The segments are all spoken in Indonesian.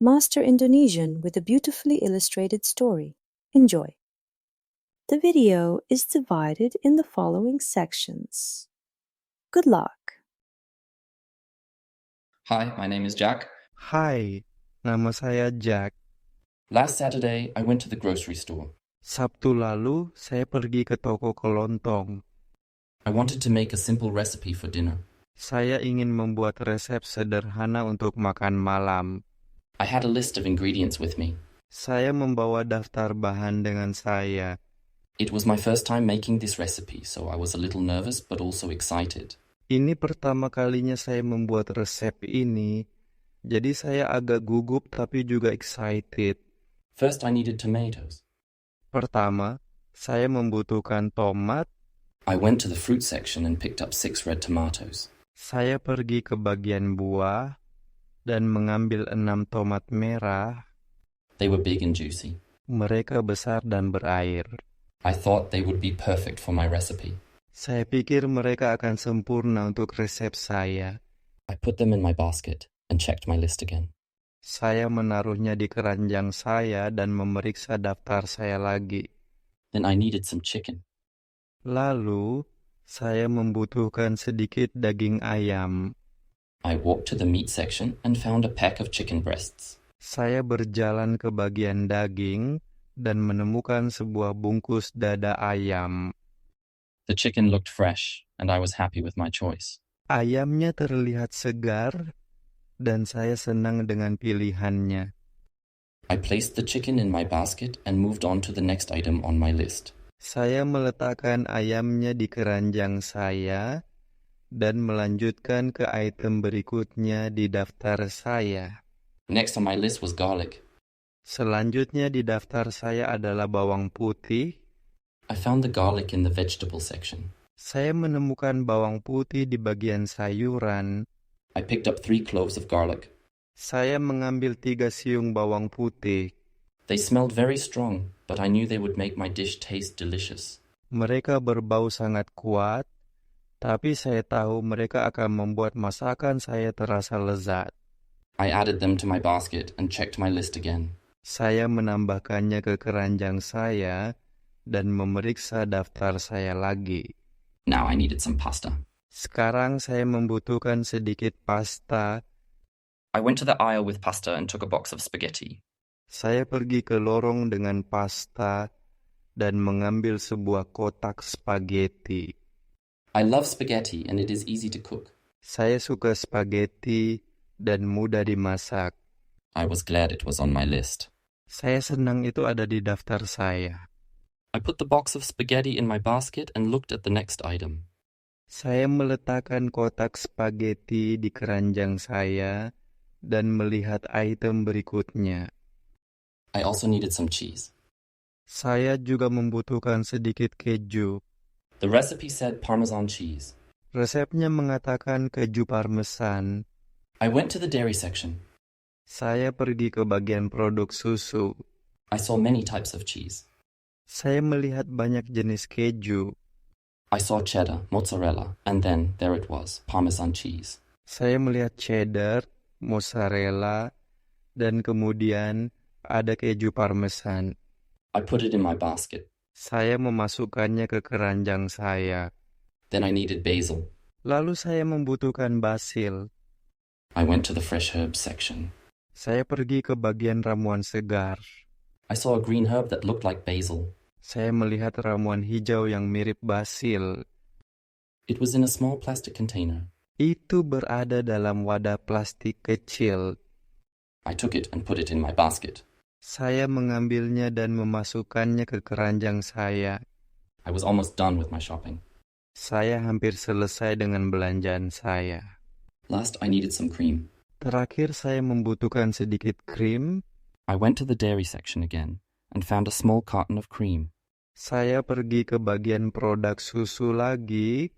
Master Indonesian with a beautifully illustrated story. Enjoy. The video is divided in the following sections. Good luck. Hi, my name is Jack. Hai, nama saya Jack. Last Saturday, I went to the grocery store. Sabtu lalu, saya pergi ke toko kelontong. I wanted to make a simple recipe for dinner. Saya ingin membuat resep sederhana untuk makan malam. I had a list of ingredients with me. Saya membawa daftar bahan dengan saya. It was my first time making this recipe, so I was a little nervous but also excited. Ini pertama kalinya saya membuat resep ini, jadi saya agak gugup tapi juga excited. First, I needed tomatoes. Pertama, saya membutuhkan tomat. I went to the fruit section and picked up 6 red tomatoes. Saya pergi ke bagian buah dan mengambil 6 tomat merah. They were big and juicy. Mereka besar dan berair. I thought they would be perfect for my recipe. Saya pikir mereka akan sempurna untuk resep saya. I put them in my basket and checked my list again. Saya menaruhnya di keranjang saya dan memeriksa daftar saya lagi. Then I needed some chicken. Lalu, saya membutuhkan sedikit daging ayam. I walked to the meat section and found a pack of chicken breasts. Saya berjalan ke bagian daging dan menemukan sebuah bungkus dada ayam. The chicken looked fresh, and I was happy with my choice. Ayamnya terlihat segar, dan saya senang dengan pilihannya. I placed the chicken in my basket and moved on to the next item on my list. Saya meletakkan ayamnya di keranjang saya dan melanjutkan ke item berikutnya di daftar saya. Next on my list was garlic. Selanjutnya di daftar saya adalah bawang putih. I found the garlic in the vegetable section. Saya menemukan bawang putih di bagian sayuran. I picked up 3 cloves of garlic. Saya mengambil 3 siung bawang putih. They smelled very strong, but I knew they would make my dish taste delicious. Mereka berbau sangat kuat, tapi saya tahu mereka akan membuat masakan saya terasa lezat. I added them to my basket and checked my list again. Saya menambahkannya ke keranjang saya dan memeriksa daftar saya lagi. Now I needed some pasta. Sekarang saya membutuhkan sedikit pasta. I went to the aisle with pasta and took a box of spaghetti. Saya pergi ke lorong dengan pasta dan mengambil sebuah kotak spaghetti. I love spaghetti and it is easy to cook. Saya suka spaghetti dan mudah dimasak. I was glad it was on my list. Saya senang itu ada di daftar saya. I put the box of spaghetti in my basket and looked at the next item. Saya meletakkan kotak spaghetti di keranjang saya dan melihat item berikutnya. I also needed some cheese. Saya juga membutuhkan sedikit keju. The recipe said Parmesan cheese. Resepnya mengatakan keju parmesan. I went to the dairy section. Saya pergi ke bagian produk susu. I saw many types of cheese. Saya melihat banyak jenis keju. I saw cheddar, mozzarella, and then there it was, Parmesan cheese. Saya melihat cheddar, mozzarella, dan kemudian ada keju parmesan. I put it in my basket. Saya memasukkannya ke keranjang saya. Then I needed basil. Lalu saya membutuhkan basil. I went to the fresh herbs section. Saya pergi ke bagian ramuan segar. I saw a green herb that looked like basil. Saya melihat ramuan hijau yang mirip basil. It was in a small plastic container. Itu berada dalam wadah plastik kecil. I took it and put it in my basket. Saya mengambilnya dan memasukkannya ke keranjang saya. I was almost done with my shopping. Saya hampir selesai dengan belanjaan saya. Last, I needed some cream. Terakhir saya membutuhkan sedikit krim. I went to the dairy section again and found a small carton of cream. Saya pergi ke bagian produk susu lagi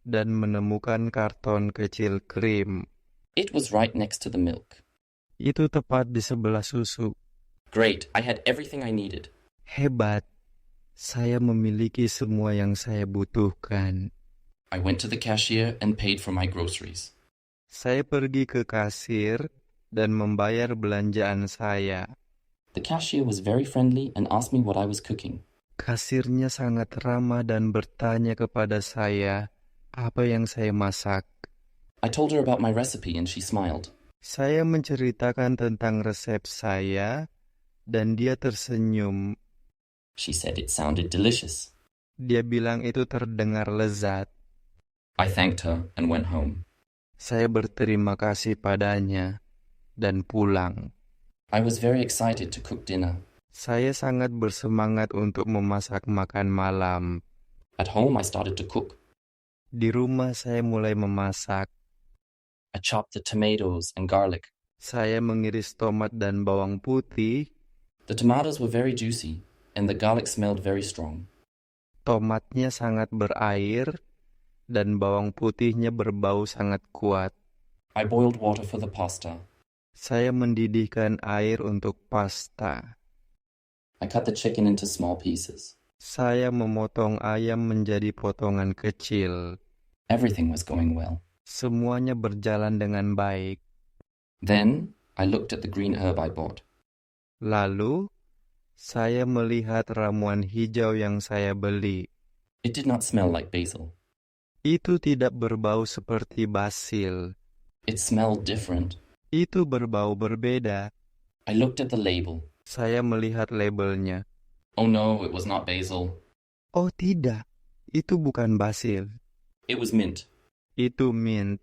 dan menemukan karton kecil krim. It was right next to the milk. Itu tepat di sebelah susu. Great, I had everything I needed. Hebat, saya memiliki semua yang saya butuhkan. I went to the cashier and paid for my groceries. Saya pergi ke kasir dan membayar belanjaan saya. The cashier was very friendly and asked me what I was cooking. Kasirnya sangat ramah dan bertanya kepada saya apa yang saya masak. I told her about my recipe and she smiled. Saya menceritakan tentang resep saya dan dia tersenyum. She said it sounded delicious. Dia bilang itu terdengar lezat. I thanked her and went home. Saya berterima kasih padanya dan pulang. I was very excited to cook dinner. Saya sangat bersemangat untuk memasak makan malam. At home, I started to cook. Di rumah saya mulai memasak. I chopped the tomatoes and garlic. Saya mengiris tomat dan bawang putih. The tomatoes were very juicy and the garlic smelled very strong. Tomatnya sangat berair dan bawang putihnya berbau sangat kuat. I boiled water for the pasta. Saya mendidihkan air untuk pasta. I cut the chicken into small pieces. Saya memotong ayam menjadi potongan kecil. Everything was going well. Semuanya berjalan dengan baik. Then, I looked at the green herb I bought. Lalu, saya melihat ramuan hijau yang saya beli. It did not smell like basil. Itu tidak berbau seperti basil. It smelled different. Itu berbau berbeda. I looked at the label. Saya melihat labelnya. Oh no, it was not basil. Oh tidak, itu bukan basil. It was mint. Itu mint.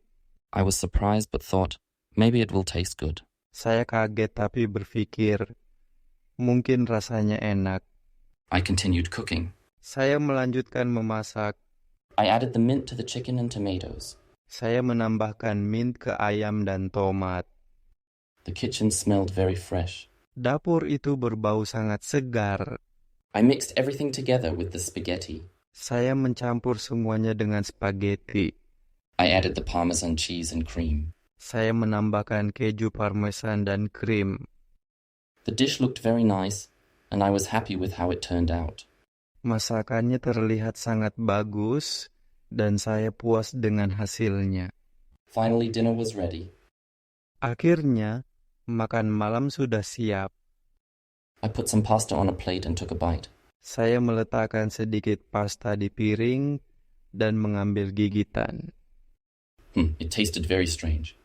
I was surprised but thought, maybe it will taste good. Saya kaget tapi berpikir, mungkin rasanya enak. I continued cooking. Saya melanjutkan memasak. I added the mint to the chicken and tomatoes. Saya menambahkan mint ke ayam dan tomat. The kitchen smelled very fresh. Dapur itu berbau sangat segar. I mixed everything together with the spaghetti. Saya mencampur semuanya dengan spaghetti. I added the Parmesan cheese and cream. Saya menambahkan keju parmesan dan krim. The dish looked very nice, and I was happy with how it turned out. Masakannya terlihat sangat bagus, dan saya puas dengan hasilnya. Finally, dinner was ready. Akhirnya, makan malam sudah siap. I put some pasta on a plate and took a bite. Saya meletakkan sedikit pasta di piring dan mengambil gigitan. It tasted very strange.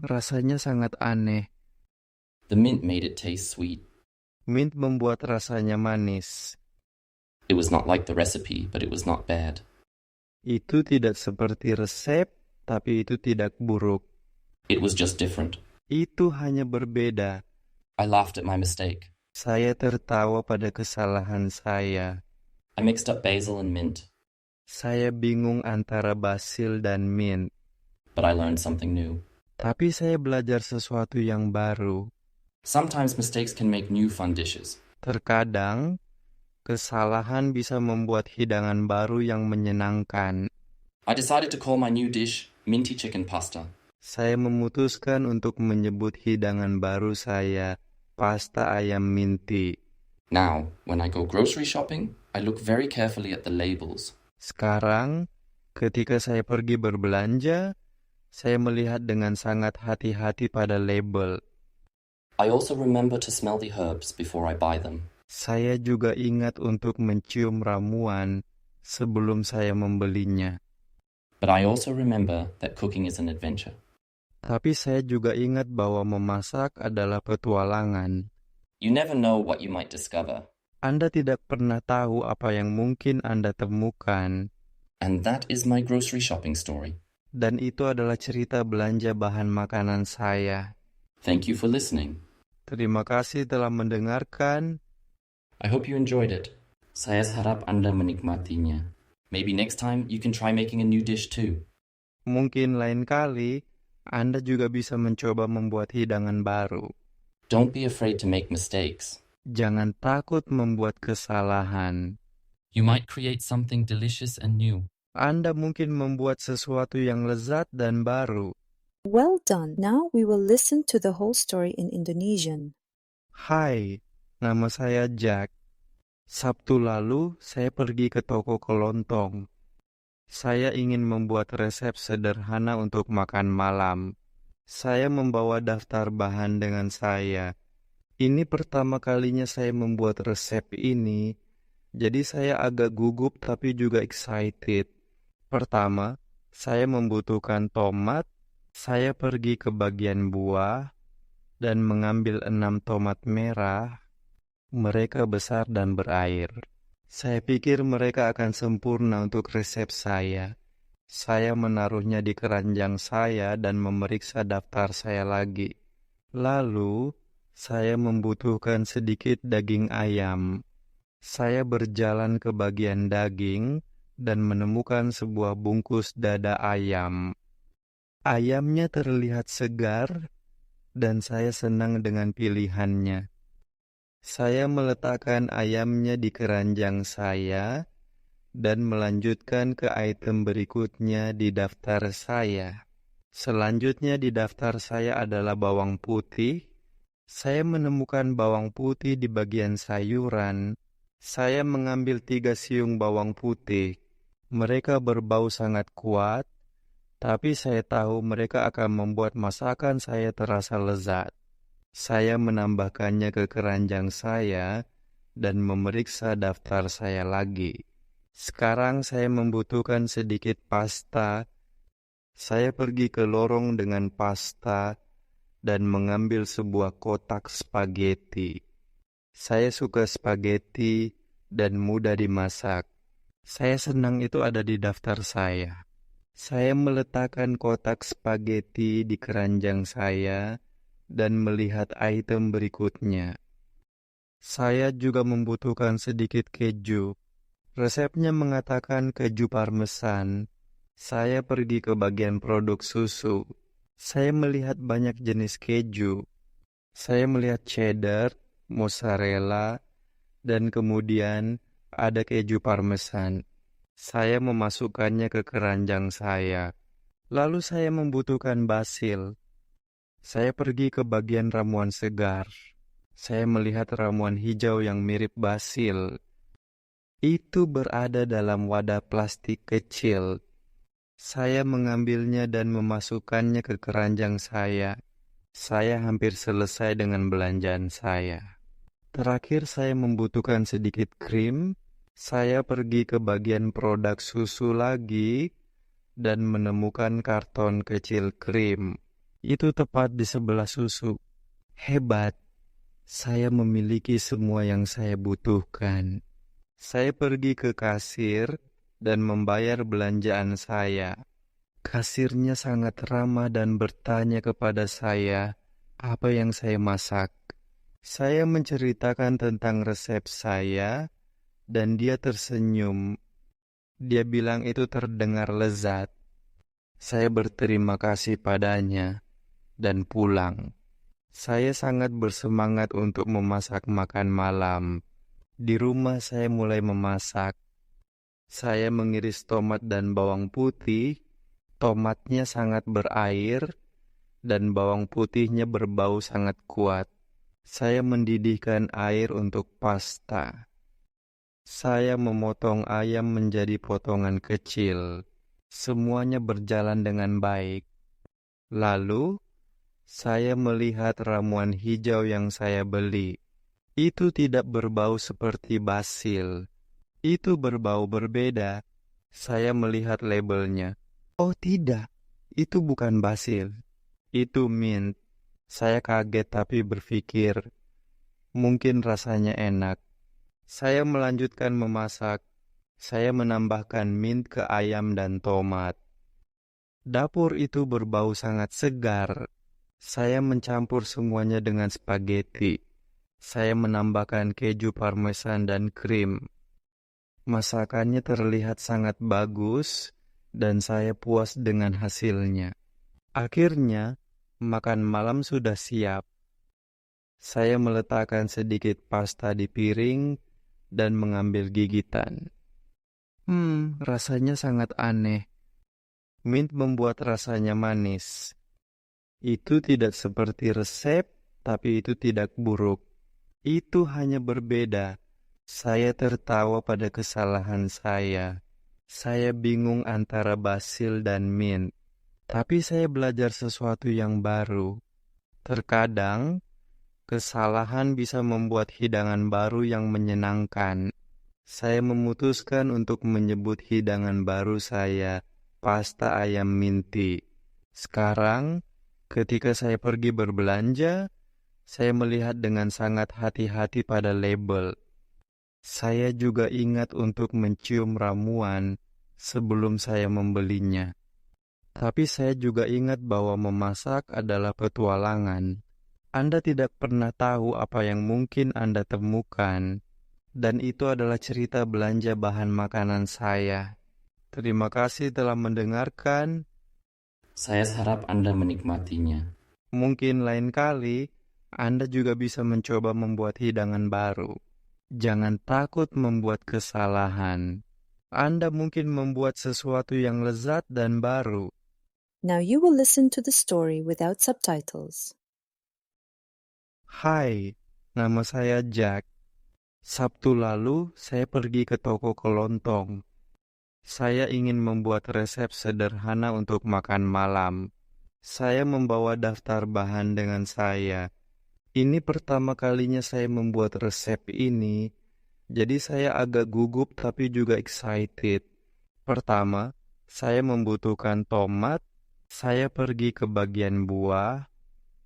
Rasanya sangat aneh. The mint made it taste sweet. Mint membuat rasanya manis. It was not like the recipe, but it was not bad. Itu tidak seperti resep, tapi itu tidak buruk. It was just different. Itu hanya berbeda. I laughed at my mistake. Saya tertawa pada kesalahan saya. I mixed up basil and mint, Saya bingung antara basil dan mint. but I learned something new. Tapi saya belajar sesuatu yang baru. Sometimes mistakes can make new fun dishes. Terkadang, kesalahan bisa membuat hidangan baru yang menyenangkan. I decided to call my new dish minty chicken pasta. Saya memutuskan untuk menyebut hidangan baru saya pasta ayam minti. Now, when I go grocery shopping, I look very carefully at the labels. Sekarang, ketika saya pergi berbelanja, saya melihat dengan sangat hati-hati pada label. I also remember to smell the herbs before I buy them. Saya juga ingat untuk mencium ramuan sebelum saya membelinya. But I also remember that cooking is an adventure. Tapi saya juga ingat bahwa memasak adalah petualangan. You never know what you might discover. Anda tidak pernah tahu apa yang mungkin Anda temukan. And that is my grocery shopping story. Dan itu adalah cerita belanja bahan makanan saya. Thank you for listening. Terima kasih telah mendengarkan. I hope you enjoyed it. Saya harap Anda menikmatinya. Maybe next time you can try making a new dish too. Mungkin lain kali, Anda juga bisa mencoba membuat hidangan baru. Don't be afraid to make mistakes. Jangan takut membuat kesalahan. You might create something delicious and new. Anda mungkin membuat sesuatu yang lezat dan baru. Well done. Now we will listen to the whole story in Indonesian. Hai, nama saya Jack. Sabtu lalu, saya pergi ke toko kelontong. Saya ingin membuat resep sederhana untuk makan malam. Saya membawa daftar bahan dengan saya. Ini pertama kalinya saya membuat resep ini, jadi saya agak gugup tapi juga excited. Pertama, saya membutuhkan tomat. Saya pergi ke bagian buah dan mengambil 6 tomat merah. Mereka besar dan berair. Saya pikir mereka akan sempurna untuk resep saya. Saya menaruhnya di keranjang saya dan memeriksa daftar saya lagi. Lalu, saya membutuhkan sedikit daging ayam. Saya berjalan ke bagian daging dan menemukan sebuah bungkus dada ayam. Ayamnya terlihat segar dan saya senang dengan pilihannya. Saya meletakkan ayamnya di keranjang saya dan melanjutkan ke item berikutnya di daftar saya. Selanjutnya di daftar saya adalah bawang putih. Saya menemukan bawang putih di bagian sayuran. Saya mengambil 3 siung bawang putih. Mereka berbau sangat kuat, tapi saya tahu mereka akan membuat masakan saya terasa lezat. Saya menambahkannya ke keranjang saya dan memeriksa daftar saya lagi. Sekarang saya membutuhkan sedikit pasta. Saya pergi ke lorong dengan pasta dan mengambil sebuah kotak spaghetti. Saya suka spaghetti dan mudah dimasak. Saya senang itu ada di daftar saya. Saya meletakkan kotak spaghetti di keranjang saya dan melihat item berikutnya. Saya juga membutuhkan sedikit keju. Resepnya mengatakan keju parmesan. Saya pergi ke bagian produk susu. Saya melihat banyak jenis keju. Saya melihat cheddar, mozzarella, dan kemudian ada keju parmesan. Saya memasukkannya ke keranjang saya. Lalu saya membutuhkan basil. Saya pergi ke bagian ramuan segar. Saya melihat ramuan hijau yang mirip basil. Itu berada dalam wadah plastik kecil. Saya mengambilnya dan memasukkannya ke keranjang saya. Saya hampir selesai dengan belanjaan saya. Terakhir saya membutuhkan sedikit krim. Saya pergi ke bagian produk susu lagi dan menemukan karton kecil krim. Itu tepat di sebelah susu. Hebat, saya memiliki semua yang saya butuhkan. Saya pergi ke kasir dan membayar belanjaan saya. Kasirnya sangat ramah dan bertanya kepada saya apa yang saya masak. Saya menceritakan tentang resep saya dan dia tersenyum. Dia bilang itu terdengar lezat. Saya berterima kasih padanya dan pulang. Saya sangat bersemangat untuk memasak makan malam. Di rumah saya mulai memasak. Saya mengiris tomat dan bawang putih. Tomatnya sangat berair dan bawang putihnya berbau sangat kuat. Saya mendidihkan air untuk pasta. Saya memotong ayam menjadi potongan kecil. Semuanya berjalan dengan baik. Lalu, saya melihat ramuan hijau yang saya beli. Itu tidak berbau seperti basil. Itu berbau berbeda. Saya melihat labelnya. Oh tidak, itu bukan basil. Itu mint. Saya kaget tapi berpikir, mungkin rasanya enak. Saya melanjutkan memasak. Saya menambahkan mint ke ayam dan tomat. Dapur itu berbau sangat segar. Saya mencampur semuanya dengan spaghetti. Saya menambahkan keju parmesan dan krim. Masakannya terlihat sangat bagus dan saya puas dengan hasilnya. Akhirnya, makan malam sudah siap. Saya meletakkan sedikit pasta di piring dan mengambil gigitan. Rasanya sangat aneh. Mint membuat rasanya manis. Itu tidak seperti resep, tapi itu tidak buruk. Itu hanya berbeda. Saya tertawa pada kesalahan saya. Saya bingung antara basil dan mint. Tapi saya belajar sesuatu yang baru. Terkadang, kesalahan bisa membuat hidangan baru yang menyenangkan. Saya memutuskan untuk menyebut hidangan baru saya pasta ayam minti. Sekarang, ketika saya pergi berbelanja, saya melihat dengan sangat hati-hati pada label. Saya juga ingat untuk mencium ramuan sebelum saya membelinya. Tapi saya juga ingat bahwa memasak adalah petualangan. Anda tidak pernah tahu apa yang mungkin Anda temukan. Dan itu adalah cerita belanja bahan makanan saya. Terima kasih telah mendengarkan. Saya harap Anda menikmatinya. Mungkin lain kali Anda juga bisa mencoba membuat hidangan baru. Jangan takut membuat kesalahan. Anda mungkin membuat sesuatu yang lezat dan baru. Now you will listen to the story without subtitles. Hai, nama saya Jack. Sabtu lalu saya pergi ke toko kelontong. Saya ingin membuat resep sederhana untuk makan malam. Saya membawa daftar bahan dengan saya. Ini pertama kalinya saya membuat resep ini, jadi saya agak gugup tapi juga excited. Pertama, saya membutuhkan tomat. Saya pergi ke bagian buah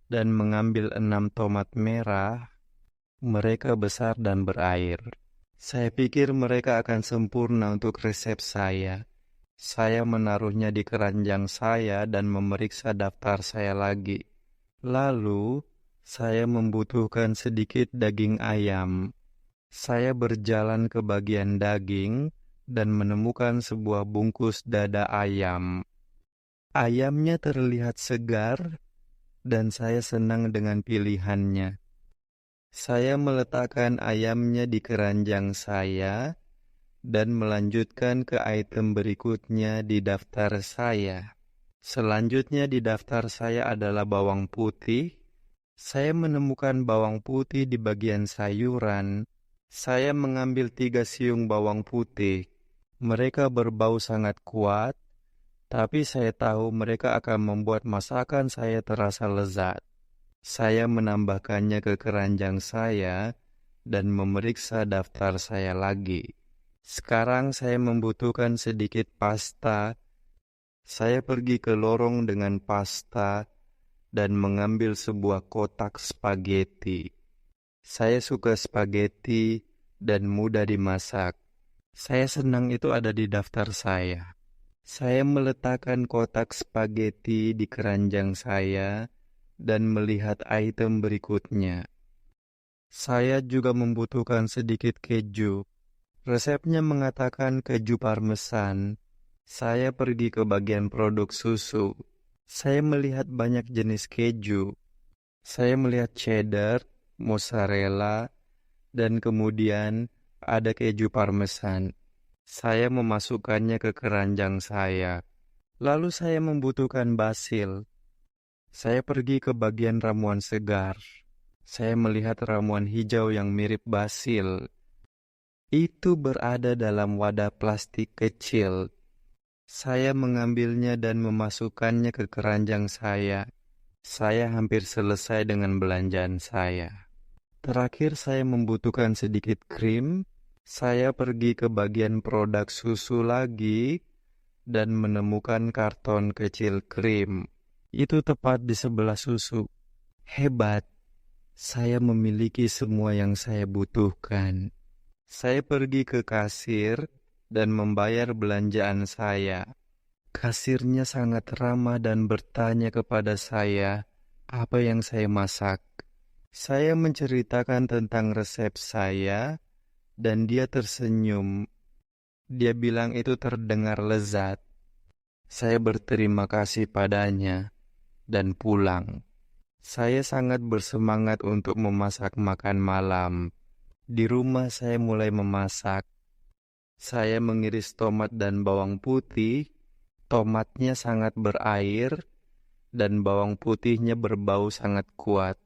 dan mengambil 6 tomat merah. Mereka besar dan berair. Saya pikir mereka akan sempurna untuk resep saya. Saya menaruhnya di keranjang saya dan memeriksa daftar saya lagi. Lalu, saya membutuhkan sedikit daging ayam. Saya berjalan ke bagian daging dan menemukan sebuah bungkus dada ayam. Ayamnya terlihat segar dan saya senang dengan pilihannya. Saya meletakkan ayamnya di keranjang saya dan melanjutkan ke item berikutnya di daftar saya. Selanjutnya di daftar saya adalah bawang putih. Saya menemukan bawang putih di bagian sayuran. Saya mengambil 3 siung bawang putih. Mereka berbau sangat kuat, tapi saya tahu mereka akan membuat masakan saya terasa lezat. Saya menambahkannya ke keranjang saya dan memeriksa daftar saya lagi. Sekarang saya membutuhkan sedikit pasta. Saya pergi ke lorong dengan pasta dan mengambil sebuah kotak spaghetti. Saya suka spaghetti dan mudah dimasak. Saya senang itu ada di daftar saya. Saya meletakkan kotak spaghetti di keranjang saya dan melihat item berikutnya. Saya juga membutuhkan sedikit keju. Resepnya mengatakan keju parmesan. Saya pergi ke bagian produk susu. Saya melihat banyak jenis keju. Saya melihat cheddar, mozzarella, dan kemudian ada keju parmesan. Saya memasukkannya ke keranjang saya. Lalu saya membutuhkan basil. Saya pergi ke bagian ramuan segar. Saya melihat ramuan hijau yang mirip basil. Itu berada dalam wadah plastik kecil. Saya mengambilnya dan memasukkannya ke keranjang saya. Saya hampir selesai dengan belanjaan saya. Terakhir saya membutuhkan sedikit krim. Saya pergi ke bagian produk susu lagi dan menemukan karton kecil krim. Itu tepat di sebelah susu. Hebat, saya memiliki semua yang saya butuhkan. Saya pergi ke kasir dan membayar belanjaan saya. Kasirnya sangat ramah dan bertanya kepada saya apa yang saya masak. Saya menceritakan tentang resep saya dan dia tersenyum. Dia bilang itu terdengar lezat. Saya berterima kasih padanya dan pulang. Saya sangat bersemangat untuk memasak makan malam. Di rumah saya mulai memasak. Saya mengiris tomat dan bawang putih. Tomatnya sangat berair dan bawang putihnya berbau sangat kuat.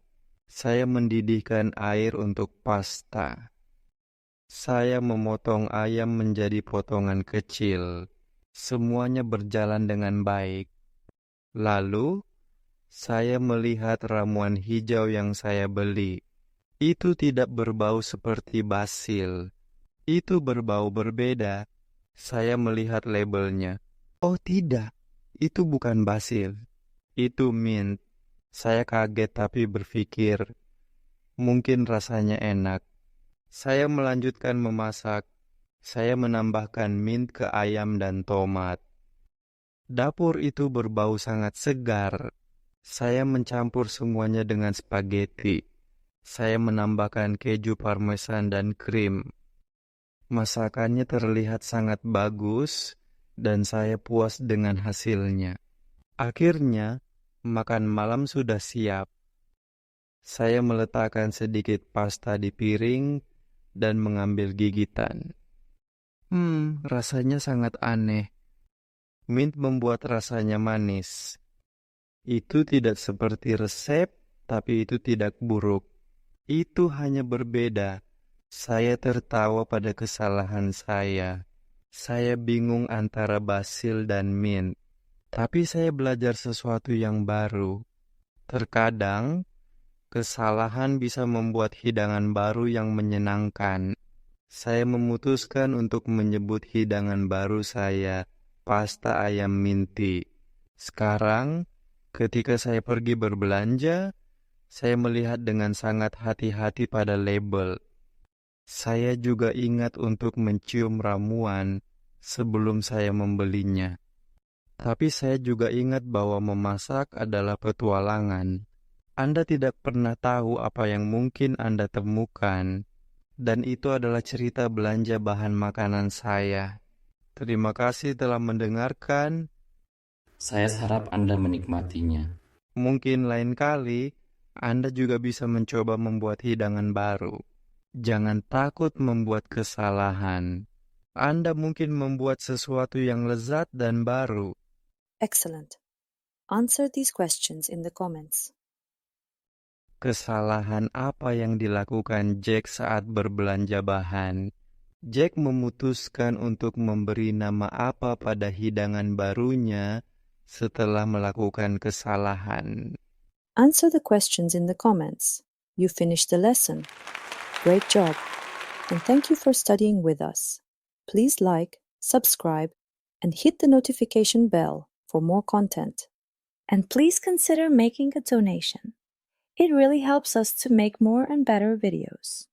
Saya mendidihkan air untuk pasta. Saya memotong ayam menjadi potongan kecil. Semuanya berjalan dengan baik. Lalu, saya melihat ramuan hijau yang saya beli. Itu tidak berbau seperti basil. Itu berbau berbeda. Saya melihat labelnya. Oh tidak, itu bukan basil. Itu mint. Saya kaget tapi berpikir, mungkin rasanya enak. Saya melanjutkan memasak. Saya menambahkan mint ke ayam dan tomat. Dapur itu berbau sangat segar. Saya mencampur semuanya dengan spaghetti. Saya menambahkan keju parmesan dan krim. Masakannya terlihat sangat bagus dan saya puas dengan hasilnya. Akhirnya, makan malam sudah siap. Saya meletakkan sedikit pasta di piring dan mengambil gigitan. Rasanya sangat aneh. Mint membuat rasanya manis. Itu tidak seperti resep, tapi itu tidak buruk. Itu hanya berbeda. Saya tertawa pada kesalahan saya. Saya bingung antara basil dan mint. Tapi saya belajar sesuatu yang baru. Terkadang, kesalahan bisa membuat hidangan baru yang menyenangkan. Saya memutuskan untuk menyebut hidangan baru saya pasta ayam minti. Sekarang, ketika saya pergi berbelanja, saya melihat dengan sangat hati-hati pada label. Saya juga ingat untuk mencium ramuan sebelum saya membelinya. Tapi saya juga ingat bahwa memasak adalah petualangan. Anda tidak pernah tahu apa yang mungkin Anda temukan. Dan itu adalah cerita belanja bahan makanan saya. Terima kasih telah mendengarkan. Saya harap Anda menikmatinya. Mungkin lain kali, Anda juga bisa mencoba membuat hidangan baru. Jangan takut membuat kesalahan. Anda mungkin membuat sesuatu yang lezat dan baru. Excellent. Answer these questions in the comments. Kesalahan apa yang dilakukan Jack saat berbelanja bahan? Jack memutuskan untuk memberi nama apa pada hidangan barunya setelah melakukan kesalahan. Answer the questions in the comments. You finished the lesson. Great job. And thank you for studying with us. Please like, subscribe, and hit the notification bell for more content. And please consider making a donation. It really helps us to make more and better videos.